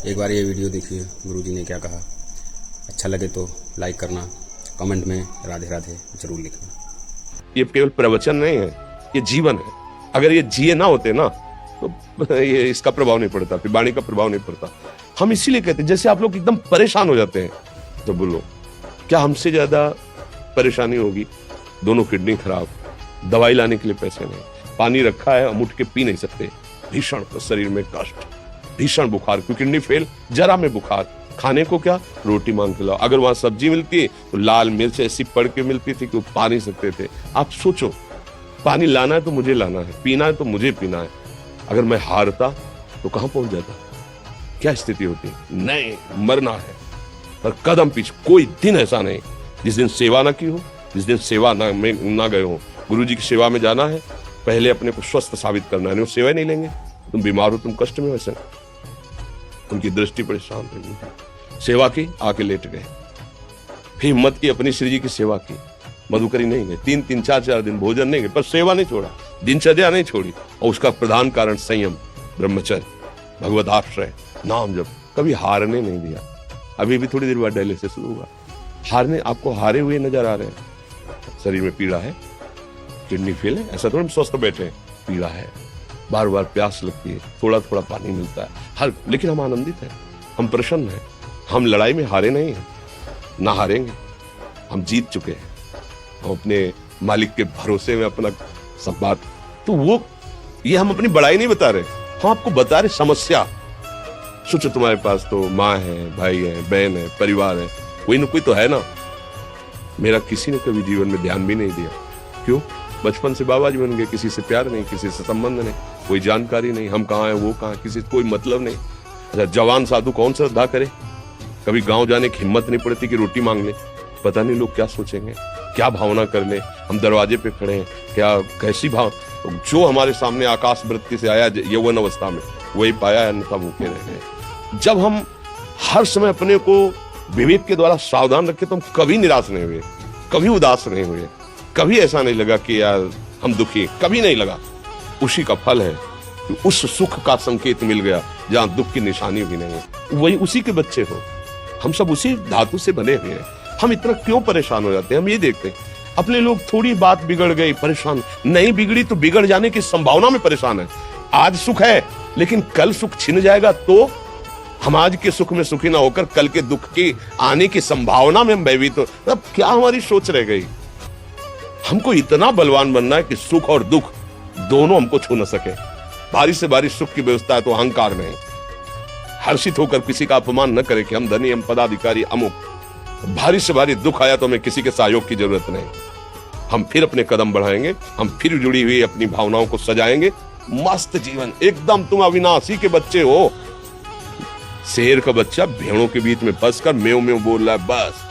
एक बार ये वीडियो देखिए गुरुजी ने क्या कहा। अच्छा लगे तो लाइक करना, कमेंट में राधे राधे जरूर लिखना। ये केवल प्रवचन नहीं है, ये जीवन है। अगर ये जिए ना होते ना तो ये इसका प्रभाव नहीं पड़ता, फिर वाणी का प्रभाव नहीं पड़ता। हम इसीलिए कहते हैं, जैसे आप लोग एकदम परेशान हो जाते हैं तो बोलो क्या हमसे ज्यादा परेशानी होगी? दोनों किडनी खराब, दवाई लाने के लिए पैसे नहीं, पानी रखा है हम उठ के पी नहीं सकते, भीषण शरीर में कष्ट, भीषण बुखार, क्योंकि किडनी फेल, जरा में बुखार, खाने को क्या, रोटी मांग के लाओ। अगर वहां सब्जी मिलती तो लाल मिर्च ऐसी पड़ के मिलती थी कि वो पा नहीं सकते थे। आप सोचो, पानी लाना है तो मुझे लाना है, पीना है तो मुझे पीना है। अगर मैं हारता तो कहां पहुंच जाता? क्या स्थिति होती? नहीं, मरना है पर कदम पीछे। कोई दिन ऐसा नहीं जिस दिन सेवा ना की हो, जिस दिन सेवा ना गए हो। गुरु जी की सेवा में जाना है, पहले अपने को स्वस्थ साबित करना है। नहीं वो सेवा नहीं लेंगे, तुम बीमार हो, तुम कष्ट में, वैसे उनकी दृष्टि परेशान रही। सेवा की, आके लेट गए, फिर हिम्मत की, अपनी श्री जी की सेवा की, मधुकरी नहीं गए, 3-3, 4-4 दिन भोजन नहीं गए, पर सेवा नहीं छोड़ा, दिनचर्या नहीं छोड़ी। और उसका प्रधान कारण संयम, ब्रह्मचर्य, भगवत आश्रय, नाम जप, कभी हारने नहीं दिया। अभी भी थोड़ी देर बाद डायलिसिस शुरू हुआ, हारने, आपको हारे हुए नजर आ रहे हैं। शरीर में पीड़ा है, किडनी फेल है, ऐसा थोड़ा स्वस्थ बैठे हैं, पीड़ा है, बार बार प्यास लगती है, थोड़ा थोड़ा पानी मिलता है, हर, लेकिन हम आनंदित हैं, हम प्रसन्न हैं। हम लड़ाई में हारे नहीं हैं, ना हारेंगे, हम जीत चुके हैं। हम अपने मालिक के भरोसे में अपना सब बात, तो वो ये हम अपनी बड़ाई नहीं बता रहे, हम आपको बता रहे समस्या। सोचो तुम्हारे पास तो माँ है, भाई है, बहन है, परिवार है, कोई ना कोई तो है ना। मेरा किसी ने कभी जीवन में ध्यान भी नहीं दिया। क्यों? बचपन से बाबा जी बन गए, किसी से प्यार नहीं, किसी से संबंध नहीं, कोई जानकारी नहीं, हम कहाँ हैं, वो कहाँ, किसी से कोई मतलब नहीं। अच्छा, जवान साधु कौन श्रद्धा करे? कभी गांव जाने की हिम्मत नहीं पड़ती कि रोटी मांग ले। पता नहीं लोग क्या सोचेंगे, क्या भावना कर ले। हम दरवाजे पे खड़े हैं, क्या कैसी भाव, जो हमारे सामने आकाश वृत्ति से आया यौवन अवस्था में वही पाया, अन्यथा भूखे रह गए। जब हम हर समय अपने को विवेक के द्वारा सावधान रखे तो हम कभी निराश नहीं हुए, कभी उदास नहीं हुए, कभी ऐसा नहीं लगा कि यार हम दुखी, कभी नहीं लगा। उसी का फल है कि उस सुख का संकेत मिल गया जहां दुख की निशानी भी नहीं है। वही उसी के बच्चे हो, हम सब उसी धातु से बने हुए हैं। हम इतना क्यों परेशान हो जाते हैं? हम ये देखते हैं अपने लोग, थोड़ी बात बिगड़ गई परेशान, नहीं बिगड़ी तो बिगड़ जाने की संभावना में परेशान है। आज सुख है लेकिन कल सुख छिन जाएगा तो हम आज के सुख में सुखी ना होकर कल के दुख की आने की संभावना में हम भयभीत हो। अब क्या हमारी सोच रह गई? हमको इतना बलवान बनना है कि सुख और दुख दोनों हमको छू न सके। भारी से भारी सुख की व्यवस्था है तो अहंकार नहीं, हर्षित होकर किसी का अपमान न करे कि हम धनी, हम पदाधिकारी, अमुक। भारी से भारी दुख आया तो हमें किसी के सहयोग की जरूरत नहीं, हम फिर अपने कदम बढ़ाएंगे, हम फिर जुड़ी हुई अपनी भावनाओं को सजाएंगे। मस्त जीवन एकदम। तुम अविनाशी के बच्चे हो। शेर का बच्चा भेड़ों के बीच में फंसकर मेव मेव बोल रहा है, बस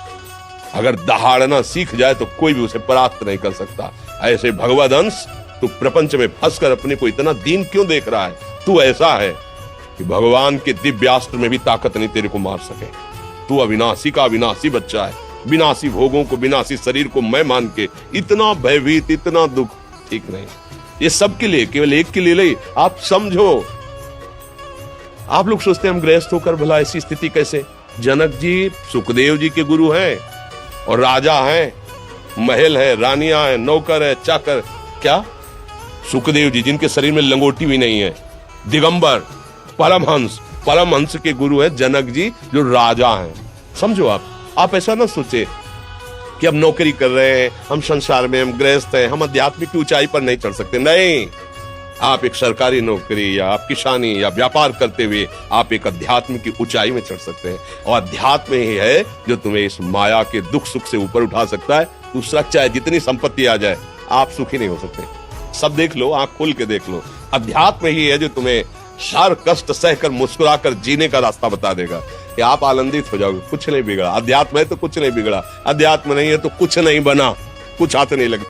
अगर दहाड़ना सीख जाए तो कोई भी उसे परास्त नहीं कर सकता। ऐसे भगवद अंश, तू प्रपंच में फंसकर अपने को इतना दीन क्यों देख रहा है? तू ऐसा है कि भगवान के दिव्यास्त्र में भी ताकत नहीं तेरे को मार सके। तू अविनाशी का अविनाशी बच्चा है। विनाशी भोगों को, विनाशी शरीर को मैं मान के इतना भयभीत, इतना दुख, ठीक नहीं। ये सबके लिए, केवल एक के लिए नहीं। आप समझो, आप लोग सोचते हैं हम गृहस्थ होकर भला ऐसी स्थिति कैसे? जनक जी सुखदेव जी के गुरु हैं और राजा हैं, महल है, रानियां हैं, नौकर है, चाकर। क्या? सुखदेव जी जिनके शरीर में लंगोटी भी नहीं है, दिगंबर, परमहंस, परमहंस के गुरु है जनक जी जो राजा हैं। समझो आप ऐसा ना सोचे कि हम नौकरी कर रहे हैं, हम संसार में, हम गृहस्थ हैं, हम आध्यात्मिक की ऊंचाई पर नहीं चढ़ सकते। नहीं, आप एक सरकारी नौकरी या आप किसानी या व्यापार करते हुए आप एक अध्यात्म की ऊंचाई में चढ़ सकते हैं। और अध्यात्म ही है जो तुम्हें इस माया के दुख सुख से ऊपर उठा सकता है। दूसरा, चाहे जितनी संपत्ति आ जाए, आप सुखी नहीं हो सकते। सब देख लो, आंख खोल के देख लो, अध्यात्म ही है जो तुम्हें हर कष्ट सहकर मुस्कुराकर जीने का रास्ता बता देगा कि आप आनंदित हो जाओगे। कुछ नहीं बिगड़ा, अध्यात्म है तो कुछ नहीं बिगड़ा, अध्यात्म नहीं है तो कुछ नहीं बना, कुछ हाथ नहीं लगा।